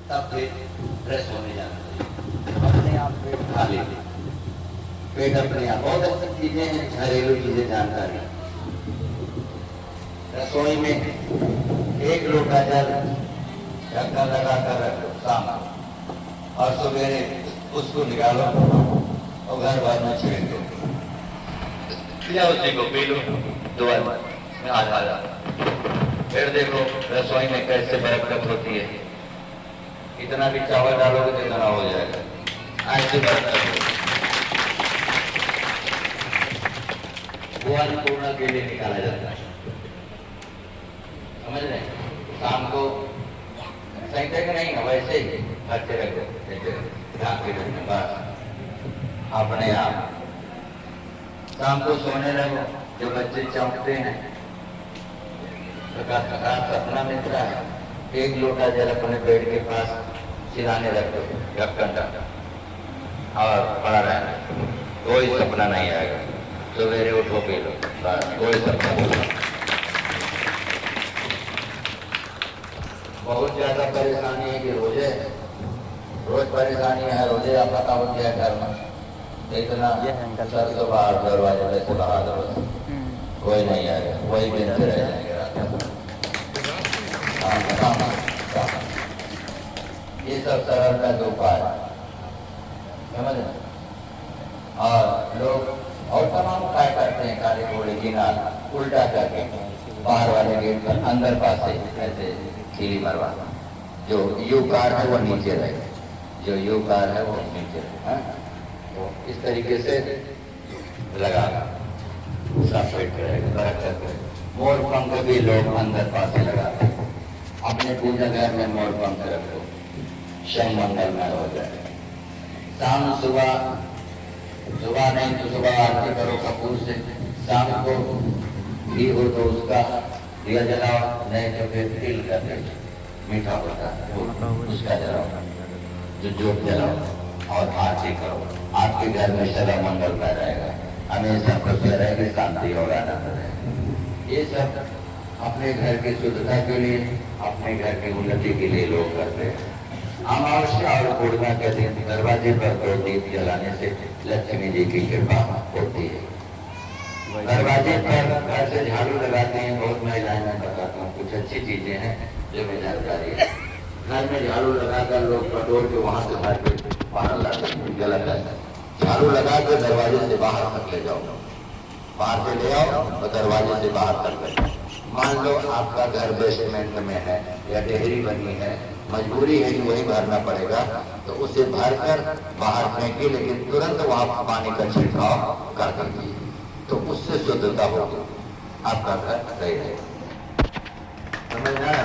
तब फिर फ्रेश होने जाना चाहिए। अपने आप पेट खाली, पेट अपने आप, बहुत अच्छी चीजें हैं, घरेलू चीजें जानकारी। रसोई में 1 लोटा जल ढक्कन लगा कर रखो शाम, और सवेरे उसको निकालो और घर भर में छिड़क दो, या उसी को पी लो 2 में आधा। फिर देखो रसोई में कैसे बरकत होती है। इतना भी चावल डालोगे तो इतना हो जाएगा, ऐसी बरकत होती है। वो अन्नपूर्णा के लिए निकाला जाता है, समझ रहे? शाम को सही तक नहीं है, वैसे ही खर्चे रखो, ढाक के रखने बस अपने आप। शाम को सोने लगो, जो बच्चे चौंकते हैं, सपना मिलता है, 1 लोटा जल अपने बेड के पास सिराने रख दो, ढक्कन और पड़ा रहना, कोई सपना नहीं आएगा। सवेरे उठो पी लो, बस कोई सपना नहीं। बहुत ज्यादा परेशानी है कि रोज परेशानी है, रोजे आप बताओ क्या करना। इतना सर से बाहर दरवाजे में से बाहर दरवाजे, कोई नहीं आएगा, वही गिनते रह जाएंगे रात में। ये सब सरलता के उपाय समझ। और लोग और तमाम उपाय करते हैं, काले घोड़े की नाल उल्टा करके बाहर वाले गेट पर अंदर पास से ऐसे खीली मरवा, जो यू कार है वो नीचे रहे, जो यू कार है वो नीचे रहे, तो इस तरीके से लगा सब फिट रहेगा, बरकत रहेगा। मोर पंख भी लोग अंदर पास से लगाते हैं, अपने पूजा घर में मोर पंख रखो, शम मंगल में हो जाए। शाम सुबह नहीं तो सुबह आरती करो कपूर से, शाम को घी हो तो उसका दिया जलाओ, नहीं तो फिर तिल का तेल मीठा होता है उसका जलाओ, जो जोत जलाओ और आरती करो। आपके घर में सदा मंगल में रहेगा, हमेशा खुशी रहेगी, शांति और आनंद रहेगा। ये सब अपने घर की शुद्धता के लिए, अपने घर की उन्नति के लिए लोग करते हैं। अमावस्या और पूर्णिमा के दिन दरवाजे पर 2 दीप जलाने से लक्ष्मी जी की कृपा होती है। दरवाजे पर घर से झाड़ू लगाते हैं, बहुत महिलाएं, मैं बताता हूँ कुछ अच्छी चीजें हैं जो मैं जानकारी है। घर में झाड़ू लगाकर लोग कटोर के वहां से घर के बाहर लाते हैं, गलत है। झाड़ू लगा के दरवाजे से बाहर तक ले जाओ, बाहर से ले आओ और दरवाजे से बाहर तक ले जाओ। मान लो आपका घर बेसमेंट में है या डेहरी बनी है, मजबूरी है कि वही भरना पड़ेगा, तो उसे भरकर बाहर फेंकिए, लेकिन तुरंत वहां पानी का छिड़काव कर दीजिए, तो उससे शुद्धता होगी, आपका घर सही रहेगा। समझ में आया?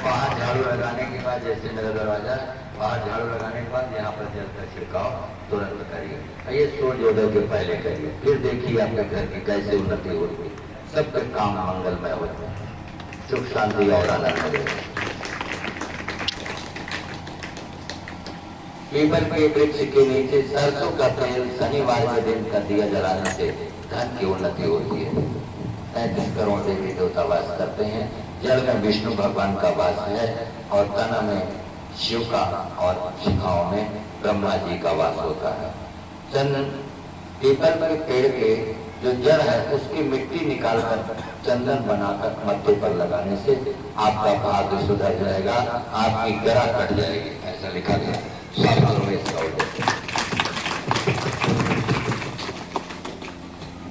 बाहर झाड़ू लगाने के बाद, जैसे मेरा दरवाजा, बाहर झाड़ू लगाने के बाद यहाँ पर जल का छिड़काव तुरंत करिए। ये सूर्योदय के पहले करिए, फिर देखिए आपके घर की कैसे उन्नति होगी। सबके काम मंगलमय होते हैं, सुख शांति और आनंद रहेगा। पीपल के वृक्ष के नीचे सरसों का तेल शनिवार के दिन का दिया जलाने से धन की उन्नति होती है। 35 करोड़ देवी देवता वास करते हैं। जल में विष्णु भगवान का वास है और तना में शिव का और शिखाओं में ब्रह्मा जी का वास होता है। चंदन, पीपल के पेड़ के जो जड़ है उसकी मिट्टी निकालकर चंदन बनाकर मत्थे पर लगाने से आपका भाग्य सुधर जाएगा, आपकी गरा कट जाएगी, ऐसा लिखा गया शास्त्रों में इसका उल्लेख।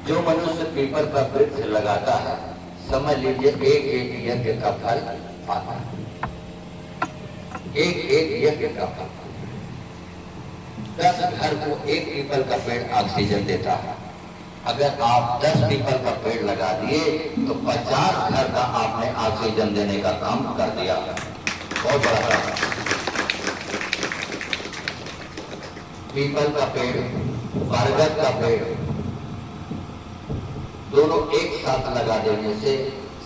जो मनुष्य पीपल का वृक्ष लगाता है, समझ लीजिए एक यज्ञ का फल पाता है, एक यज्ञ का फल। 10 घर को एक पीपल का पेड़ ऑक्सीजन देता है। अगर आप 10 पीपल का पेड़ लगा दिए तो 50 घर का आपने ऑक्सीजन देने का काम कर दिया, बहुत बड़ा काम। पीपल का पेड़, बरगद का पेड़, दोनों एक साथ लगा देने से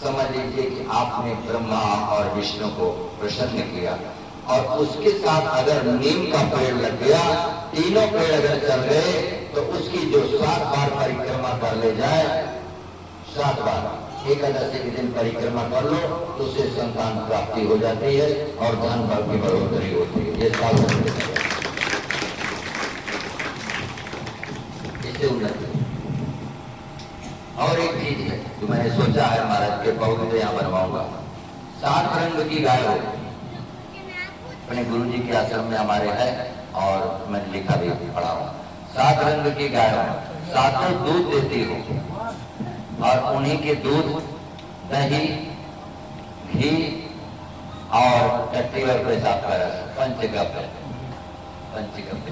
समझ लीजिए कि आपने ब्रह्मा और विष्णु को प्रसन्न किया। और उसके साथ अगर नीम का पेड़ लग गया, तीनों पेड़ अगर चल गए तो उसकी जो 7 बार परिक्रमा कर ले जाए, 7 बार एकादशी के दिन परिक्रमा कर लो तो उससे संतान प्राप्ति हो जाती है और धन बल की बढ़ोतरी होती है। ये साल इससे उन्नति। और एक चीज है जो मैंने सोचा है महाराज के पवित्र यहाँ बनवाऊंगा, 7 रंग की गाय हो। अपने गुरु जी के आश्रम में हमारे है और मैंने लिखा भी पढ़ा हूँ। 7 रंग की गाय हो, 7 दूध देती हो और उन्हीं के दूध, दही, घी और टट्टी और पेशाब का रस, पंचगव्य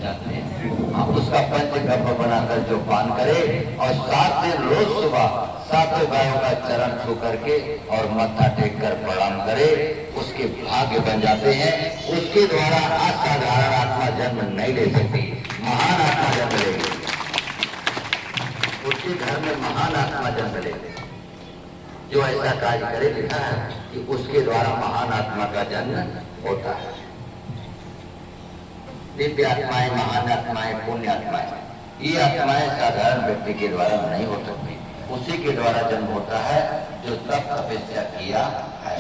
जानते हैं आप, उसका पंचगव्य बनाकर जो पान करे और 7 दिन रोज सुबह 7 गायों का चरण छू करके और मत्था टेक कर प्रणाम करे, उसके भाग्य बन जाते हैं। उसके द्वारा असाधारण आत्मा जन्म नहीं ले सकती, महान आत्मा जन्म लेगी। उसके घर में महान आत्मा जन्म लेगी। जो ऐसा कार्य करे, लिखा है कि उसके द्वारा महान आत्मा का जन्म होता है। दिव्य आत्माएं, महान आत्माएं, पुण्य आत्माएं, ये आत्माएं साधारण व्यक्ति के द्वारा नहीं हो सकती। उसी के द्वारा जन्म होता है जो तप तपस्या किया है,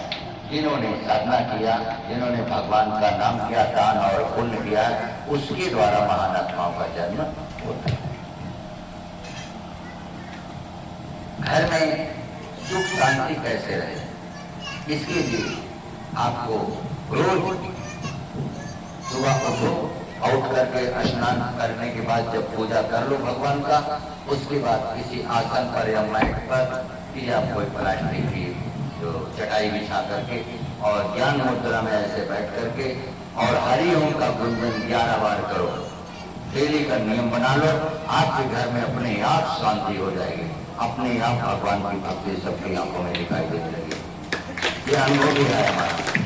जिन्होंने साधना किया, जिन्होंने भगवान का नाम किया, दान और पुण्य किया, उसके द्वारा महान आत्माओं का जन्म होता है। घर में सुख शांति कैसे रहे, इसके लिए आपको रोज सुबह उठो, उठ करके स्नान करने के बाद जब पूजा कर लो भगवान का, उसके बाद किसी आसन पर या मैट पर या कोई प्लास्टिक की जो चटाई बिछा करके और ज्ञान मुद्रा में ऐसे बैठ करके और हरि ओम का गुंजन 11 बार करो। डेली का नियम बना लो, आपके घर में अपने आप शांति हो जाएगी, अपने आप भगवान की भक्ति सबकी आंखों में दिखाई देने लगी। ये अनुभव भी है हमारा।